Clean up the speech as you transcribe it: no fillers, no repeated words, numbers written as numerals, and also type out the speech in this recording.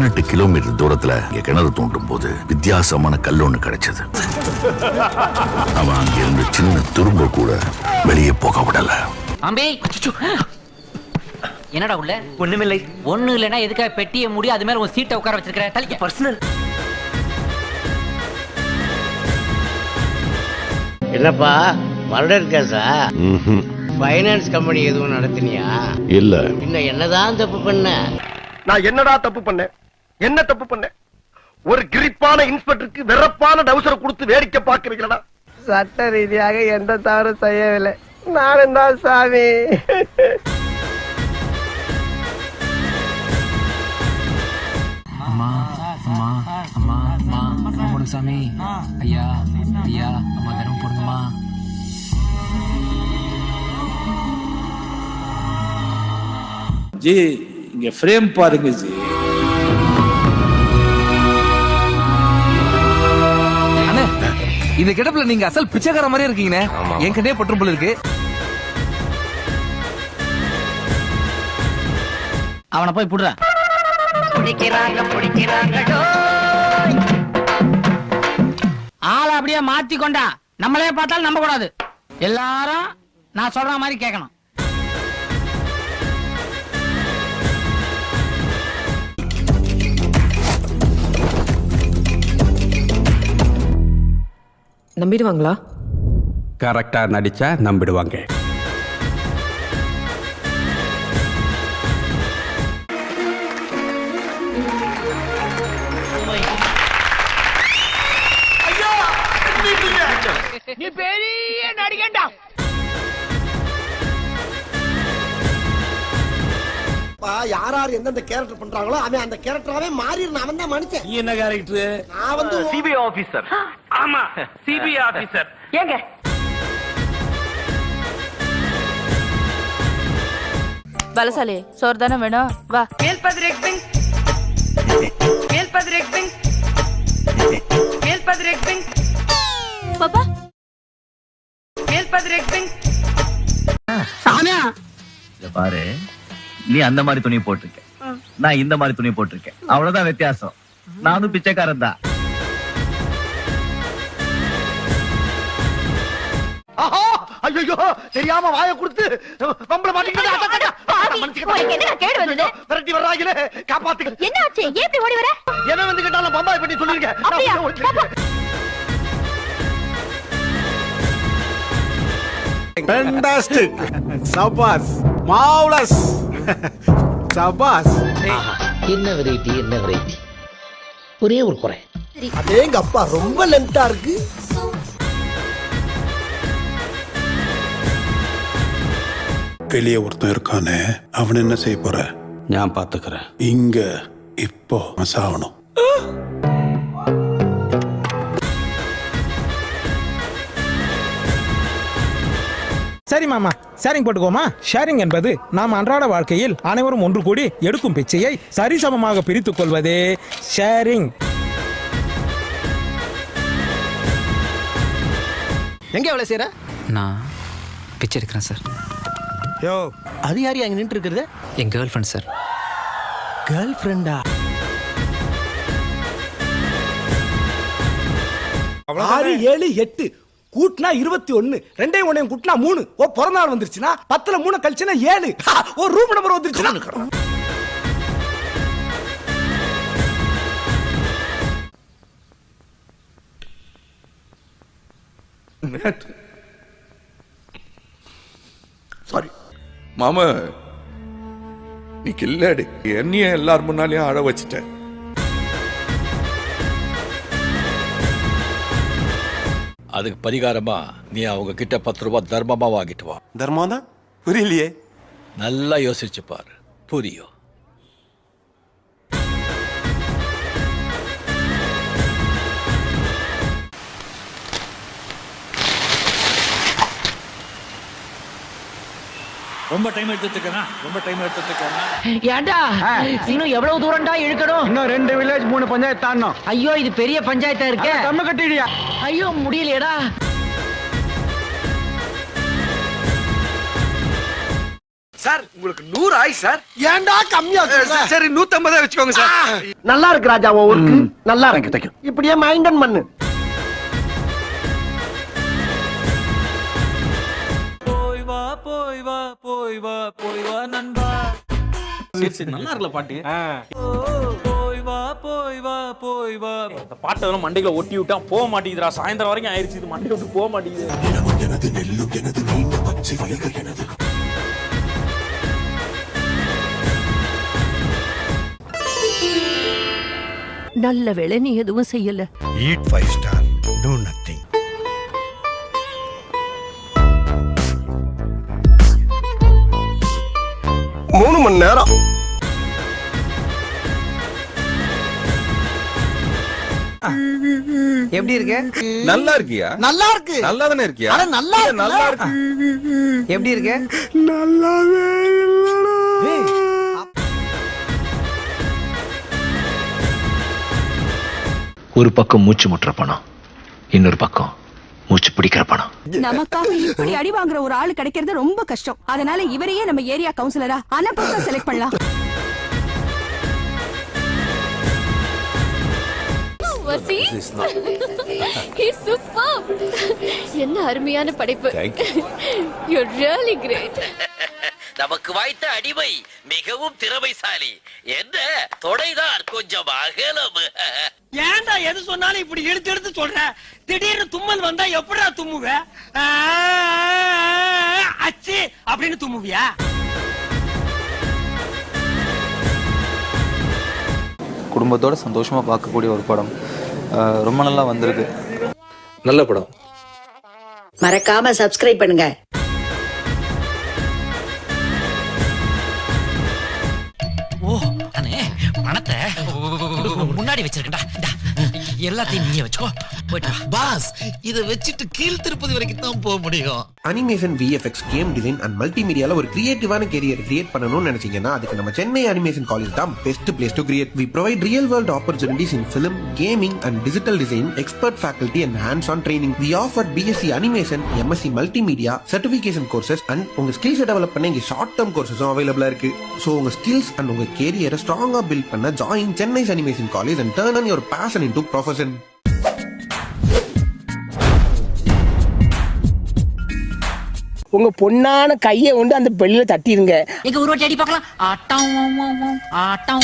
18 kilometre தூரத்துல இங்க கிணறு தோண்டும் போது வித்தியாசமான கல் ஒண்ணு கிடைச்சது. அவன் அங்கிருந்து சின்ன துரும்ப கூட வெளியே போக விடல. என்னடா உள்ள? ஒண்ணுமில்லை. ஒண்ணு இல்லைன்னா எதுக்காக பெட்டியை மூடி அது மேல உன் சீட்டை உட்கார வச்சிருக்கிற? தலிக்க பர்சனல். என்னப்பா மர்டர் கேஸா? ஃபைனான்ஸ் கம்பெனி எதுவும் நடத்தினியா? இல்ல. இன்னும் என்னதான் தப்பு பண்ண? நான் என்னடா தப்பு பண்ணேன்? என்ன தப்பு பண்ணேன்? ஒரு கிரிப்பான இன்ஸ்பெக்டருக்கு வெறப்பான டவுசரை கொடுத்து வேடிக்கை பார்க்கிறீங்களா? சட்ட ரீதியாக எந்த தவறும் செய்யவில்லை. நானும் தான் சாமி. அம்மா அம்மா அம்மா அம்மா அம்மா போடுங்க சாமி. ஐயா ஐயா அம்மா தரம் போடுங்கம்மா. ஜி இங்க ஃப்ரேம் பாருங்க ஜி. அண்ணே இந்த கெட்டப்ல நீங்க அசல் பிச்சைக்கார மாதிரியே இருக்கீங்கண்ணே. என் கண்டே பற்றும் போல இருக்கு. அவனை போய் புடுற. ஆளை அப்படியே மாத்தி கொண்டா நம்மளே பார்த்தாலும் நம்ப கூடாது. எல்லாரும் நான் சொல்ற மாதிரி கேட்கணும். நம்பிடுவாங்களா? கரெக்டா நடிச்சா நம்பிடுவாங்க. நீ பெரிய நடிகண்டா. யாராரு எந்தெந்த கேரக்டர் பண்றாங்களோ அவன் அந்த கேரக்டராவே மாறிடுறான். அவன் தான் மனுஷன். நீ என்ன கேரக்டர்? நான் வந்து சிபிஐ ஆபீசர். ஆமா சிபிஐ ஆபீசர். ஏங்க பலசாலி சோறு தானே வேணும்? வா. பாப்பா பாரு, நீ அந்த மாதிரி துணி போட்டிருக்க, நான் இந்த மாதிரி துணி போட்டிருக்கேன். அவ்வளவுதான் வித்தியாசம். நானும் பிச்சைக்காரன் தான். ஐயோ தெரியாம வாயை கொடுத்து நம்மள மாட்டிக்கிட்டு விரட்டி வர்றாங்களே, காப்பாத்துங்க. என்ன ஆச்சு? ஏன் இப்படி ஓடி வர? என்ன வந்து கேட்டாலும் பம்பாய் பண்ணி சொல்லிருக்கேன். Fantastic. சபாஸ். மாவுலஸ். சபாஸ். என்ன வெரைட்டி என்ன வெரைட்டி? ஒரே ஒரு குறை. அதேங்க அப்பா ரொம்ப லென்த்தா இருக்கு. வெளியே ஒருத்தன் இருக்கானே, அவன் என்ன செய்ய போற? நான் பாத்துக்கிறேன். இங்க இப்போ மசாவணும். சரி மாமா, ஷேரிங் போட்டுக்கோமா. ஷேரிங் என்பது நாம் அன்றாட வாழ்க்கையில் அனைவரும் ஒன்று கூடி எடுக்கும் பிச்சையை சரிசமமாக பிரித்துக் கொள்வதே ஷேரிங். எங்க வேலை செய்யற? நான் பிச்சை எடுக்கிறேன் சார். யோ, அது யாரு அங்க நின்று இருக்கிறது? என் கேர்ள் ஃப்ரெண்ட் சார். கேர்ள் ஃப்ரெண்டா? 6 7 8 கூட்டினா 21, 2 1 கூட்டினா 3. ஓ பிறந்த நாள் வந்துருச்சுன்னா 10ல 3 கழிச்சுனா 7. ஒரு ரூம் நம்பர் வந்துருச்சுன்னா சாரி மாமா, நீ கில்லாடி என்னைய எல்லார் முன்னாலையும் அழ வச்சுட்ட. அதுக்கு பரிகாரமா நீ அவங்க கிட்ட 10 ரூபாய் தர்மமா வாங்கிட்டு வா. தர்மம் தான் புரியலையே. நல்லா யோசிச்சு பாரு, புரியும். ரொம்ப டைம் எடுத்துக்கனா, ரொம்ப டைம் எடுத்துக்கனா. ஏண்டா இன்னும் எவ்வளவு தூரம்டா இழுக்கணும்? இன்னும் 2 வில்லேஜ் 3 பஞ்சாயத்து தாண்டணும். ஐயோ இது பெரிய பஞ்சாயத்தா இருக்கே. கம்ம கட்டிடியா? ஐயோ முடியலையடா. சார் உங்களுக்கு 100 ஆயிஸ் சார். ஏன்டா கம்மியா சொல்ற? சரி 150 வச்சுக்கோங்க சார். நல்லா இருக்கு ராஜா உன் ஒர்க். நல்லா இருக்கு. இப்படியே மைண்டன் பண்ணு. போய் வா போய் வா போய் வா போய் வா நண்பா. சரி நல்லா இருக்குல பாட்டு. போய் வா போய் வா போய் வா. இந்த பாட்டை எல்லாம் மண்டைக்குள்ள ஒட்டி விட்டா போக மாட்டேங்குதுடா. சாயந்தரம் வரைக்கும் ஆயிருச்சு, இது மண்டையில விட்டு போக மாட்டேங்குது. நல்ல வேளை நீ எதுவும் செய்யல. Eat 5 star, do nothing. மூணு மணி நேரம். எப்படி இருக்கு? நல்லா இருக்கியா? நல்லா இருக்கு. நல்லா தானே இருக்கியா? அட நல்லா இருக்கு. நல்லா இருக்கு. எப்படி இருக்கு? நல்லாவே இல்லடா. ஒரு பக்கம் மூச்சு முட்டுற பணம், இன்னொரு பக்கம் மூச்சு பிடிக்கிற பணம். நமக்காக இப்படி அடி வாங்குற ஒரு ஆளு கிடைக்கிறது ரொம்ப கஷ்டம். அதனால இவரையே நம்ம ஏரியா கவுன்சிலரா அனப்பா செலக்ட் பண்ணலாம். என்ன அருமையான படைப்பு. You're really great. நமக்கு வாய்த்த அடிமை மிகவும் திறமைசாலி. என்ன தொடைதான் கொஞ்சம் அகலம். ஏன்டா எது சொன்னாலும் இப்படி எடுத்து எடுத்து சொல்ற? திடீர்னு தும்மல் வந்தா எப்படிடா தும்முவ? அச்சி அப்படின்னு தும்முவியா? குடும்பத்தோட சந்தோஷமா பார்க்கக்கூடிய ஒரு படம். ரொம்ப நல்லா வந்திருக்கு. நல்ல படம். மறக்காம சப்ஸ்கிரைப் பண்ணுங்க. ஓ அண்ணே, பணத்தை முன்னாடி வச்சிருக்கேன்டா. எல்லாத்தையும் நீயே வச்சுக்கோ. போயிட்டு பாஸ், இதை வச்சுட்டு கீழ் திருப்பதி வரைக்கும் தான் போக முடியும். Animation, VFX, game design and மல்டிமீடியால ஒரு கிரியேட்டிவான கேரியர் கிரியேட் பண்ணணும்னு நினைச்சீங்கன்னா அதுக்கு நம்ம சென்னை அனிமேஷன் காலேஜ் தான் best place to create. We provide real world opportunities in film, gaming and digital design, expert faculty and hands on training. We offer BSc animation, MSc multimedia, certification courses and உங்க skills develop பண்ண இங்க short term கோர்சஸும் அவைலபிளா இருக்கு. So உங்க skills and உங்க கேரியரை ஸ்ட்ராங்கா build பண்ண join Chennai animation college and turn on your fashion into profession. உங்க பொண்ணான கையை கொண்டு அந்த பெல்லில தட்டிடுங்க. எங்க ஒரு வாட்டி அடி பார்க்கலாம். ஆட்டம்